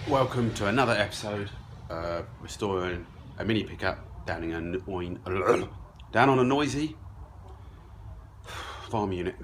Welcome to another episode restoring a mini pickup down on a noisy farm unit.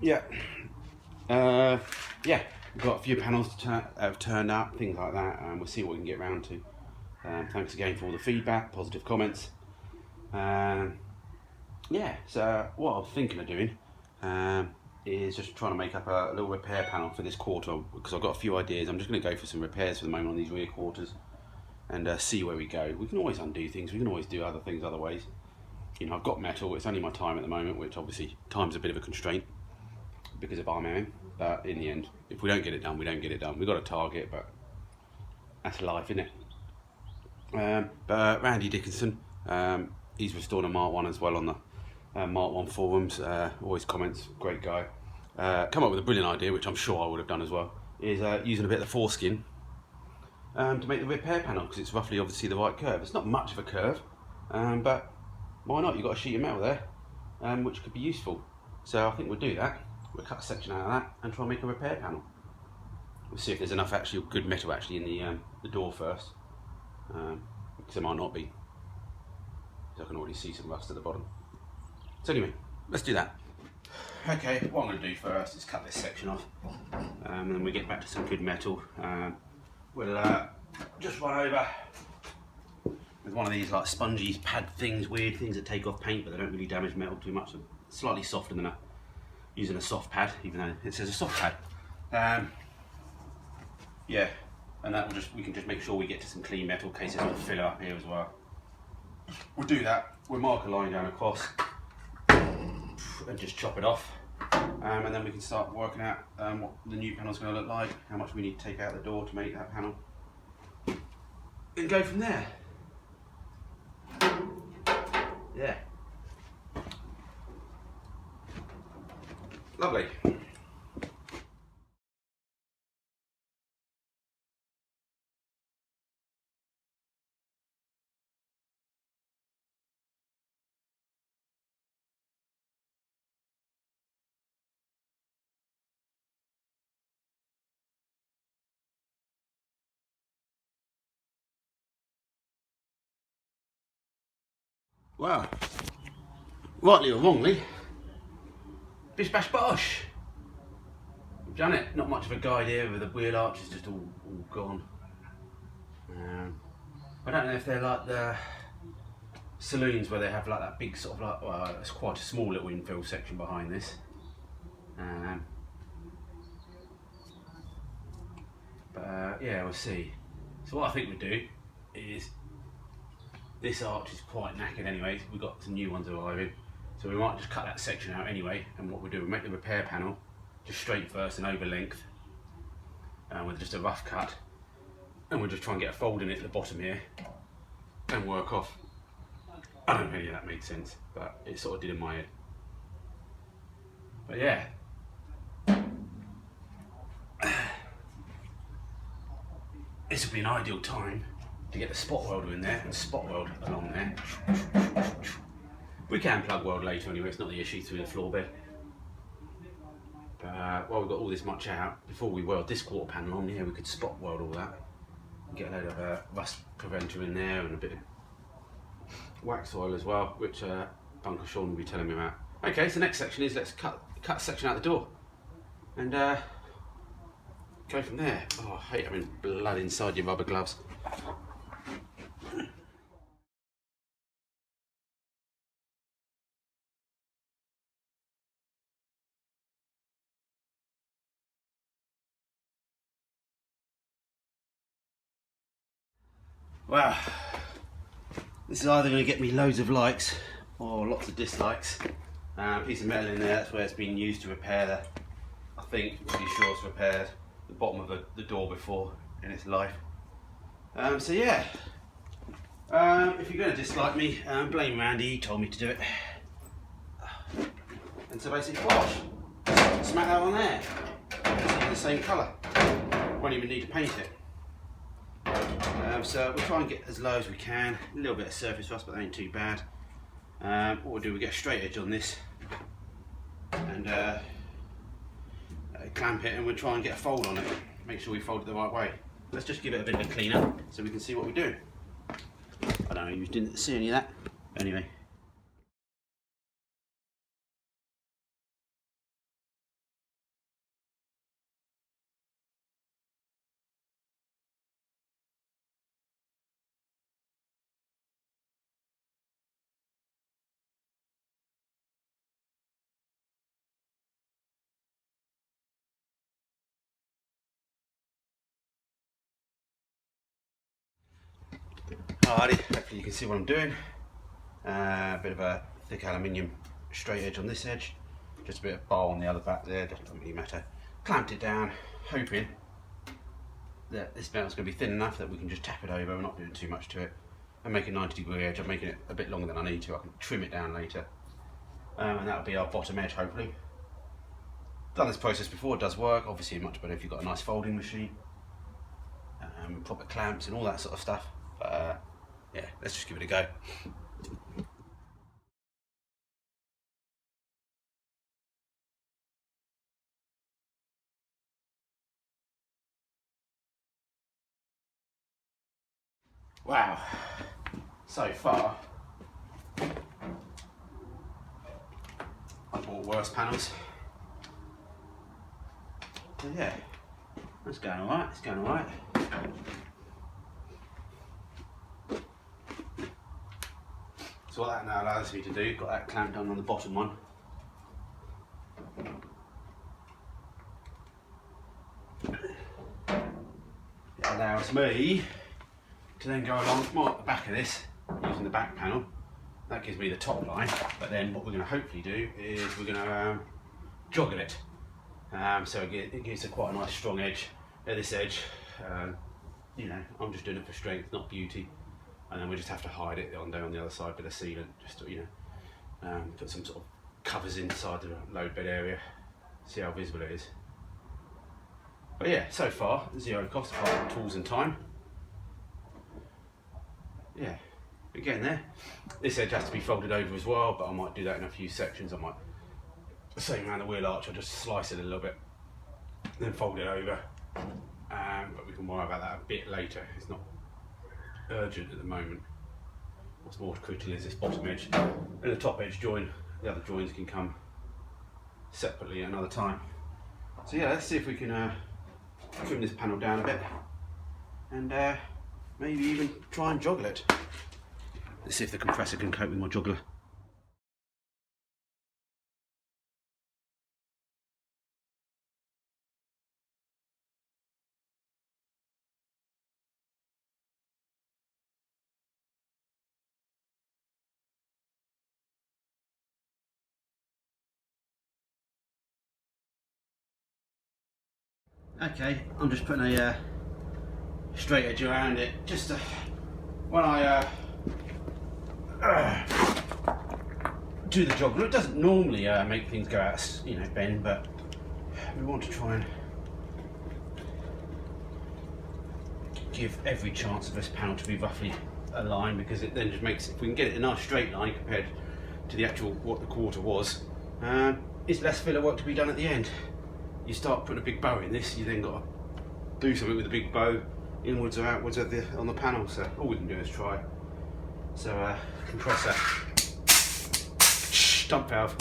Yeah, we've got a few panels that have turned up, things like that, and we'll see what we can get around to. Thanks again for all the feedback, positive comments. So what I'm thinking of doing is just trying to make up a little repair panel for this quarter, because I've got a few ideas. I'm just going to go for some repairs for the moment on these rear quarters and see where we go. We can always undo things, we can always do other things other ways. You know, I've got metal, it's only my time at the moment, which obviously time's a bit of a constraint because of RMM, but in the end, if we don't get it done, we don't get it done. We've got a target, but that's life, isn't it? But Randy Dickinson, he's restored a Mark 1 as well on the Mark 1 forums, always comments, great guy. Come up with a brilliant idea, which I'm sure I would have done as well, is using a bit of the foreskin to make the repair panel, because it's roughly obviously the right curve. It's not much of a curve, but why not? You've got a sheet of metal there, which could be useful. So I think we'll do that. We'll cut a section out of that and try and make a repair panel. We'll see if there's enough actually good metal actually in the door first, because there might not be. So I can already see some rust at the bottom. So anyway, let's do that. Okay, what I'm going to do first is cut this section off, and then we get back to some good metal. We'll just run over with one of these like spongy pad things, weird things that take off paint but they don't really damage metal too much. They're slightly softer than using a soft pad, even though it says a soft pad. And that will we can just make sure we get to some clean metal in case there's a filler up here as well. We'll do that. We'll mark a line down across and just chop it off, and then we can start working out what the new panel's going to look like, how much we need to take out the door to make that panel, and go from there. Yeah. Lovely. Well, rightly or wrongly, bish bash bosh. We've done it. Not much of a guide here with the wheel arch is just all gone. I don't know if they're like the saloons where they have like that big sort of like, well, it's quite a small little infill section behind this. Yeah, we'll see. So what I think we do is, this arch is quite knackered anyway, we've got some new ones arriving, so we might just cut that section out anyway, and what we'll do, we'll make the repair panel just straight first and over length, with just a rough cut, and we'll just try and get a fold in it at the bottom here and work off. I don't know if any of that made sense, but it sort of did in my head. But yeah, this will be an ideal time to get the spot welder in there and spot weld along there. We can plug weld later anyway, it's not the issue through the floor bed. But while we've got all this much out, before we weld this quarter panel on, yeah, we could spot weld all that. Get a load of rust preventer in there and a bit of wax oil as well, which Bunker Sean will be telling me about. Okay, so next section is let's cut a section out the door and go from there. Oh, I hate having blood inside your rubber gloves. Wow, this is either going to get me loads of likes or lots of dislikes. Piece of metal in there, that's where it's been used to repair I think, pretty sure it's repaired the bottom of the door before in its life. So yeah, if you're going to dislike me, blame Randy, he told me to do it. And so basically wash, smack that on there, it's the same colour, won't even need to paint it. So we'll try and get as low as we can, a little bit of surface rust but that ain't too bad. What we'll do, we'll get a straight edge on this and clamp it and we'll try and get a fold on it. Make sure we fold it the right way. Let's just give it a bit of a clean up so we can see what we're doing. I don't know, you didn't see any of that. Anyway. Alrighty, hopefully you can see what I'm doing. A bit of a thick aluminium straight edge on this edge, just a bit of bar on the other back there, doesn't really matter. Clamped it down, hoping that this metal's going to be thin enough that we can just tap it over. We're not doing too much to it. I'm making a 90-degree edge. I'm making it a bit longer than I need to. I can trim it down later, and that'll be our bottom edge, hopefully. Done this process before, it does work. Obviously much better if you've got a nice folding machine, proper clamps and all that sort of stuff. But yeah, let's just give it a go. Wow, so far I bought worse panels. So yeah, that's going alright, it's going alright. So what that now allows me to do, got that clamped down on the bottom one. It allows me to then go along more at the back of this, using the back panel. That gives me the top line, but then what we're going to hopefully do is we're going to joggle it. So it gives it quite a nice strong edge at this edge. You know, I'm just doing it for strength, not beauty. And then we just have to hide it on down the other side with a sealant, just to, you know, put some sort of covers inside the load bed area, see how visible it is. But yeah, so far, zero cost apart from tools and time. Yeah, we're getting there. This edge has to be folded over as well, but I might do that in a few sections. I might, same around the wheel arch, I'll just slice it a little bit, then fold it over. But we can worry about that a bit later. It's not urgent at the moment. What's more critical is this bottom edge and the top edge join. The other joins can come separately at another time. So yeah, let's see if we can trim this panel down a bit and maybe even try and joggle it. Let's see if the compressor can cope with my joggler. Okay, I'm just putting a straight edge around it. Just when I do the joggler, it doesn't normally make things go out, you know, bend, but we want to try and give every chance of this panel to be roughly aligned, because it then just makes, if we can get it a nice straight line compared to the actual what the quarter was, it's less filler work to be done at the end. You start putting a big bow in this, you then got to do something with the big bow inwards or outwards on the panel. So all we can do is try. So compressor, dump valve.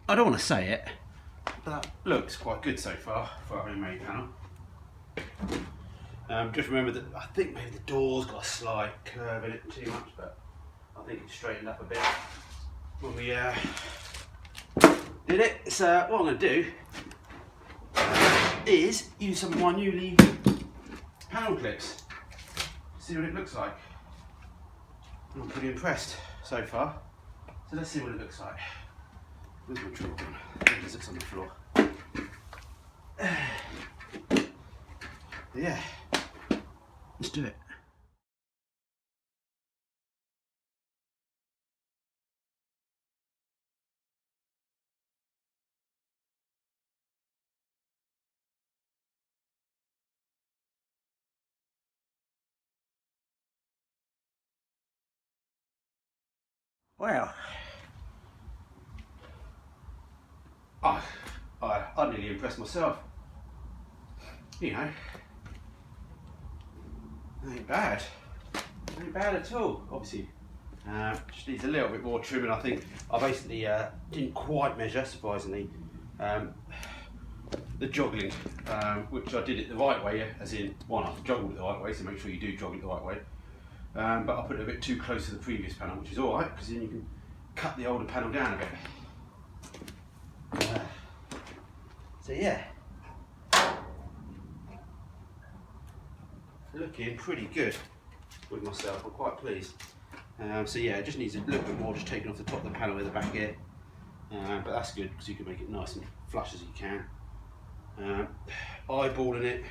I don't want to say it, but that looks quite good so far for our homemade panel. Just remember that I think maybe the door's got a slight curve in it too much, but I think it's straightened up a bit when we did it. So what I'm going to do is use some of my newly panel clips. See what it looks like. I'm pretty impressed so far. So let's see what it looks like. Where's my drill gun? It looks on the floor. Yeah, let's do it. Well, I nearly impressed myself. You know, ain't bad at all. Obviously, just needs a little bit more trimming. I think I basically didn't quite measure, surprisingly, the joggling, which I did it the right way, as in one, I've joggled it the right way, so make sure you do joggle it the right way. But I put it a bit too close to the previous panel, which is alright, because then you can cut the older panel down a bit. So yeah, looking pretty good with myself. I'm quite pleased. So yeah, it just needs a little bit more, just taking off the top of the panel with the back here. But that's good because you can make it nice and flush as you can. Eyeballing it,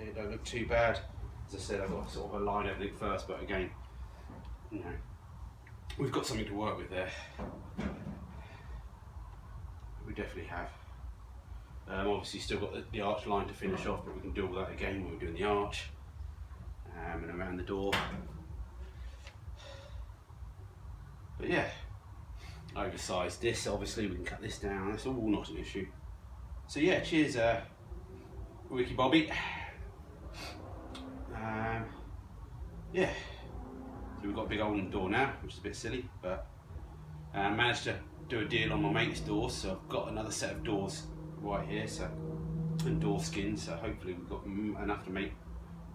it don't look too bad. As I said, I've got to sort of align everything first, but again, you know, we've got something to work with there. We definitely have. Obviously still got the arch line to finish off, but we can do all that again when we're doing the arch and around the door. But yeah, oversized this, obviously we can cut this down, that's all not an issue. So yeah, cheers Ricky Bobby. Yeah, so we've got a big hole in the door now, which is a bit silly, but managed to do a deal on my mate's doors, so I've got another set of doors right here, so, and door skins, so hopefully we've got enough to make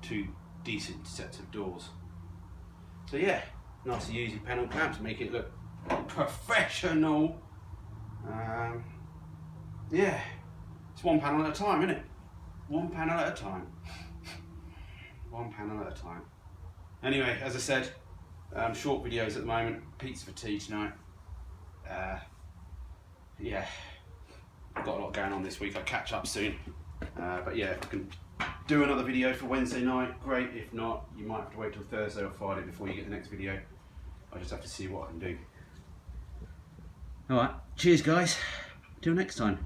2 decent sets of doors. So yeah, nice and easy panel clamps, make it look professional. Yeah, it's one panel at a time, isn't it? One panel at a time. One panel at a time. Anyway, as I said, short videos at the moment, pizza for tea tonight. Yeah, I've got a lot going on this week, I'll catch up soon. But yeah, if I can do another video for Wednesday night, great. If not, you might have to wait till Thursday or Friday before you get the next video. I just have to see what I can do. Alright, cheers guys, till next time.